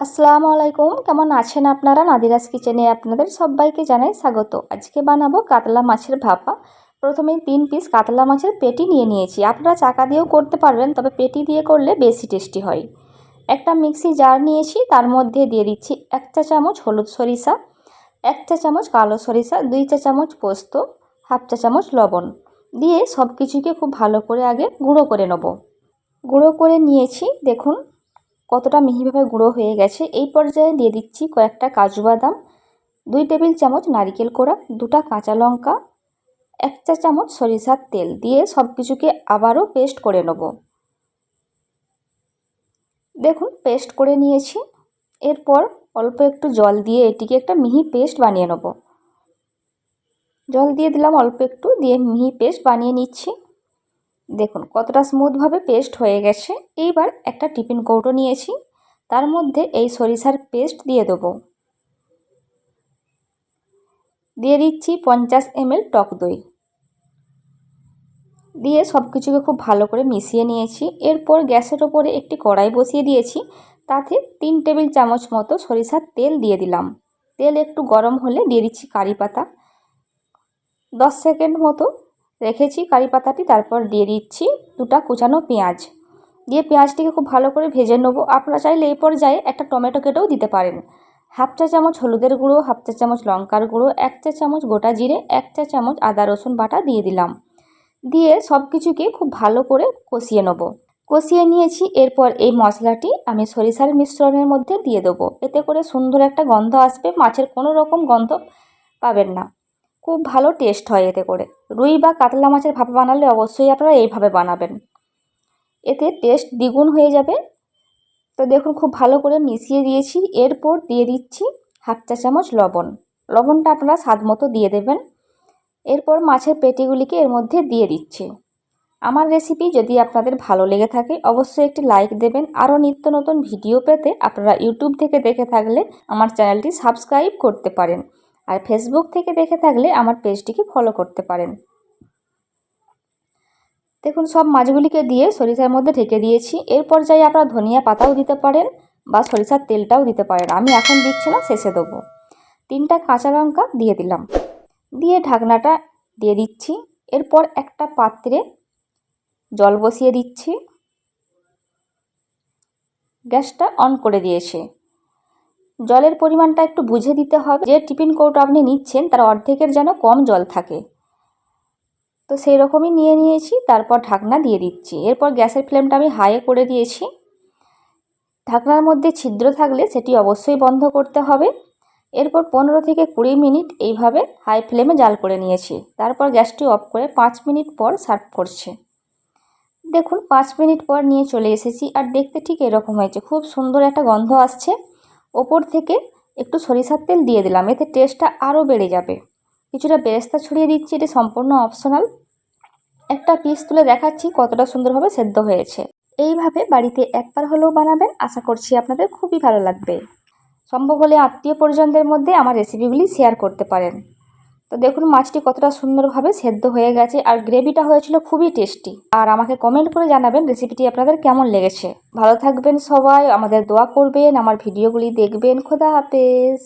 আসসালামু আলাইকুম, কেমন আছেন আপনারা? নাদিরাস কিচেনে আপনাদের সবাইকে জানাই স্বাগত। আজকে বানাবো কাতলা মাছের ভাপা। প্রথমেই 3 পিস কাতলা মাছের পেটি নিয়ে নিয়েছি। আপনারা চাকা দিয়েও করতে পারবেন, তবে পেটি দিয়ে করলে বেশি টেস্টি হয়। একটা মিক্সি জার নিয়েছি, তার মধ্যে দিয়ে দিচ্ছি 1 চা চামচ হলুদ সরিষা, 1 চা চামচ কালো সরিষা, 2 চা চামচ পোস্ত, হাফ চা চামচ লবণ দিয়ে সব কিছুকে খুব ভালো করে আগে গুঁড়ো করে নেব। গুঁড়ো করে নিয়েছি, দেখুন কতটা মিহিভাবে গুঁড়ো হয়ে গেছে। এই পর্যায়ে দিয়ে দিচ্ছি কয়েকটা কাজু বাদাম, 2 টেবিল চামচ নারকেল কোড়া, 2টা কাঁচা লঙ্কা, 1 চা চামচ সরিষার তেল দিয়ে সব কিছুকে আবারও পেস্ট করে নেব। দেখুন পেস্ট করে নিয়েছি। এরপর অল্প একটু জল দিয়ে এটিকে একটা মিহি পেস্ট বানিয়ে নেব। জল দিয়ে দিলাম অল্প একটু, দিয়ে মিহি পেস্ট বানিয়ে নিচ্ছি। দেখুন কতটা স্মুথভাবে পেস্ট হয়ে গেছে। এইবার একটা টিফিন কৌটো নিয়েছি, তার মধ্যে এই সরিষার পেস্ট দিয়ে দেবো। দিয়ে দিচ্ছি 50 ml টক দই, দিয়ে সব কিছুকে খুব ভালো করে মিশিয়ে নিয়েছি। এরপর গ্যাসের ওপরে একটি কড়াই বসিয়ে দিয়েছি, তাতে 3 টেবিল চামচ মতো সরিষার তেল দিয়ে দিলাম। তেল একটু গরম হলে দিয়ে দিচ্ছি কারি পাতা, 10 সেকেন্ড মতো রেখেছি কারি পাতাটি। তারপর দিয়ে দিচ্ছি 2টা কুচানো পেঁয়াজ, দিয়ে পেঁয়াজটিকে খুব ভালো করে ভেজে নেব। আপনারা চাইলে এই পর্যায়ে একটা টমেটো কেটেও দিতে পারেন। হাফ চা চামচ হলুদের গুঁড়ো, হাফ চা চামচ লঙ্কার গুঁড়ো, 1 চা চামচ গোটা জিরে, 1 চা চামচ আদা রসুন বাটা দিয়ে দিলাম। দিয়ে সব কিছুকে খুব ভালো করে কষিয়ে নেব। কষিয়ে নিয়েছি। এরপর এই মশলাটি আমি সরিষার মিশ্রণের মধ্যে দিয়ে দেবো। এতে করে সুন্দর একটা গন্ধ আসবে, মাছের কোনো রকম গন্ধ পাবেন না। খুব ভালো টেস্ট হয় এতে করে। রুই বা কাতলা মাছের ভাপা বানালে অবশ্যই আপনারা এইভাবে বানাবেন, এতে টেস্ট দ্বিগুণ হয়ে যাবে। তো দেখুন খুব ভালো করে মিশিয়ে দিয়েছি। এরপর দিয়ে দিচ্ছি হাফ চা চামচ লবণ। লবণটা আপনারা স্বাদ মতো দিয়ে দেবেন। এরপর মাছের পেটিগুলিকে এর মধ্যে দিয়ে দিচ্ছি। আমার রেসিপি যদি আপনাদের ভালো লেগে থাকে অবশ্যই একটি লাইক দেবেন। আরও নিত্য নতুন ভিডিও পেতে আপনারা ইউটিউব থেকে দেখে থাকলে আমার চ্যানেলটি সাবস্ক্রাইব করতে পারেন, আর ফেসবুক থেকে দেখে থাকলে আমার পেজটিকে ফলো করতে পারেন। দেখুন সব মাছগুলিকে দিয়ে সরিষার মধ্যে ঢেকে দিয়েছি। এর পর্যায়ে আপনারা ধনিয়া পাতাও দিতে পারেন বা সরিষার তেলটাও দিতে পারেন। আমি এখন দিচ্ছি না, শেষে দেবো। 3টা কাঁচা লঙ্কা দিয়ে দিলাম, দিয়ে ঢাকনাটা দিয়ে দিচ্ছি। এরপর একটা পাত্রে জল বসিয়ে দিচ্ছি, গ্যাসটা অন করে দিয়েছি। জলের পরিমাণটা একটু বুঝে দিতে হবে, যে টিফিন কৌটো আপনি নিচ্ছেন তার অর্ধেকের যেন কম জল থাকে। তো সেই রকমই নিয়ে নিয়েছি। তারপর ঢাকনা দিয়ে দিচ্ছি। এরপর গ্যাসের ফ্লেমটা আমি হাইয়ে করে দিয়েছি। ঢাকনার মধ্যে ছিদ্র থাকলে সেটি অবশ্যই বন্ধ করতে হবে। এরপর 15 থেকে 20 মিনিট এইভাবে হাই ফ্লেমে জাল করে নিয়েছি। তারপর গ্যাসটি অফ করে 5 মিনিট পর সার্ভ করছি। দেখুন 5 মিনিট পর নিয়ে চলে এসেছি, আর দেখতে ঠিক এরকম হয়েছে। খুব সুন্দর একটা গন্ধ আসছে। ওপর থেকে একটু সরিষার তেল দিয়ে দিলাম, এতে টেস্টটা আরও বেড়ে যাবে। কিছুটা বেরেস্তা ছড়িয়ে দিচ্ছি, এটি সম্পূর্ণ অপশনাল। একটা পিস তুলে দেখাচ্ছি কতটা সুন্দরভাবে সেদ্ধ হয়েছে। এইভাবে বাড়িতে একবার হলেও বানাবেন, আশা করছি আপনাদের খুবই ভালো লাগবে। সম্ভব হলে আত্মীয় পরিজনদের মধ্যে আমার রেসিপিগুলি শেয়ার করতে পারেন। তো দেখুন মাছটি কতটা সুন্দরভাবে সেদ্ধ হয়ে গেছে, আর গ্রেভিটা হয়েছিল খুবই টেস্টি। আর আমাকে কমেন্ট করে জানাবেন রেসিপিটি আপনাদের কেমন লেগেছে। ভালো থাকবেন সবাই, আমাদের দোয়া করবেন, আমার ভিডিওগুলি দেখবেন। খোদা হাফেজ।